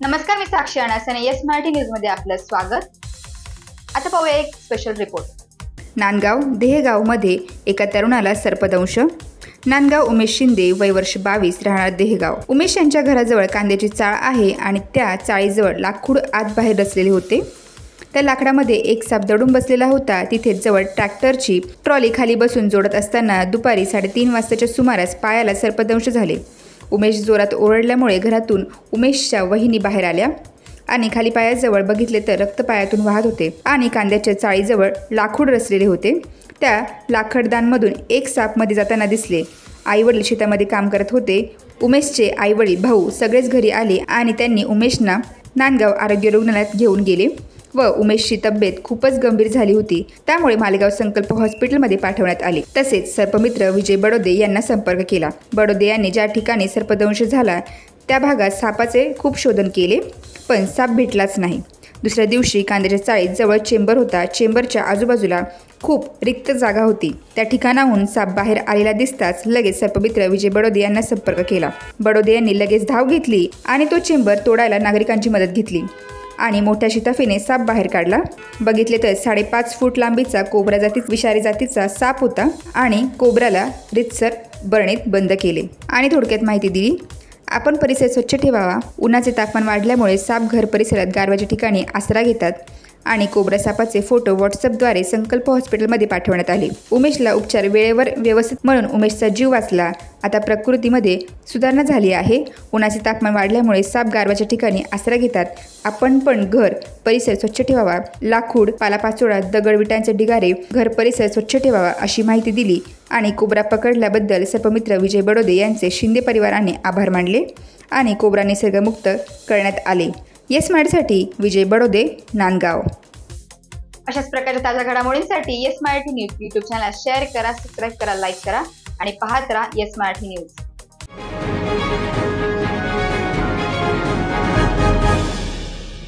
नमस्कार, मी साक्षी अनासने. Yes Marathi news मध्ये आपलं स्वागत. आता पाहूया एक स्पेशल रिपोर्ट. नांदगाव देहगावमध्ये एका तरुणाला सर्पदंश. नांदगाव उमेश शिंदे, वय वर्ष 22, राहणार देहगाव. उमेश यांच्या घराजवळ कांद्याची चाळ आहे आणि त्या चाळीजवळ लाकूड आत बाहेर रचलेले होते. त्या लाकडामध्ये एक साप दडून बसलेला होता. तिथे जवळ ट्रॅक्टरची ट्रॉली खाली बसून जोडत असताना दुपारी 3:30 वाजताच्या सुमारास पायाला सर्पदंश झाले. उमेश जोरात ओरडल्यामुळे घरातून उमेशच्या वहिनी बाहेर आल्या आणि खाली पायाजवळ बघितले तर रक्त पायातून वाहत होते आणि कांद्याच्या चाळीजवळ लाकूड रचलेले होते. त्या लाकडदांमधून एक साप मध्ये जाताना दिसले. आईवडील शेतामध्ये काम करत होते. उमेशचे आईवडील, भाऊ सगळेच घरी आले आणि त्यांनी उमेशना नांदगाव आरोग्य रुग्णालयात घेऊन गेले व उमेशची तब्येत खूपच गंभीर झाली होती. त्यामुळे मालेगाव संकल्प हॉस्पिटलमध्ये पाठवण्यात आले. तसेच सर्पमित्र विजय बडोदे यांना संपर्क केला. बडोदे यांनी ज्या ठिकाणी सर्पदंश झाला त्या भागात सापाचे खूप शोधन केले, पण साप भेटलाच नाही. दुसऱ्या दिवशी कांद्याच्या चाळीत जवळ चेंबर होता. चेंबरच्या आजूबाजूला खूप रिक्त जागा होती. त्या ठिकाणाहून साप बाहेर आलेला दिसताच लगेच सर्पमित्र विजय बडोदे यांना संपर्क केला. बडोदे यांनी लगेच धाव घेतली आणि तो चेंबर तोडायला नागरिकांची मदत घेतली आणि मोठ्या शिताफीने साप बाहेर काढला. बघितले तर 5.5 फूट लांबीचा कोब्रा विषारी जातीचा साप होता आणि कोब्राला रितसर बरणीत बंद केले आणि थोडक्यात माहिती दिली. आपण परिसर स्वच्छ ठेवावा. उन्हाचे तापमान वाढल्यामुळे साप घर परिसरात गारव्याच्या ठिकाणी आसरा घेतात आणि कोब्रा सापाचे फोटो व्हॉट्सअपद्वारे संकल्प हॉस्पिटलमध्ये पाठवण्यात आले. उमेशला उपचार वेळेवर व्यवस्थित म्हणून उमेशचा जीव वाचला. आता प्रकृतीमध्ये सुधारणा झाली आहे. उन्हाचे तापमान वाढल्यामुळे साप गारव्याच्या ठिकाणी आसरा घेतात. आपण पण घर परिसर स्वच्छ ठेवावा. लाकूड, पालापाचोळा, दगड, विटांचे ढिगारे घर परिसर स्वच्छ ठेवावा अशी माहिती दिली आणि कोब्रा पकडल्याबद्दल सर्पमित्र विजय बडोदे यांचे शिंदे परिवाराने आभार मानले आणि कोब्रा निसर्गमुक्त करण्यात आले. येस मराठीसाठी विजय बडोदे, नांदगाव. अशाच प्रकारच्या ताज्या घडामोडींसाठी yes Marathi news YouTube channel share करा, सबस्क्राईब करा, लाईक करा आणि पाहत राहा येस मराठी न्यूज.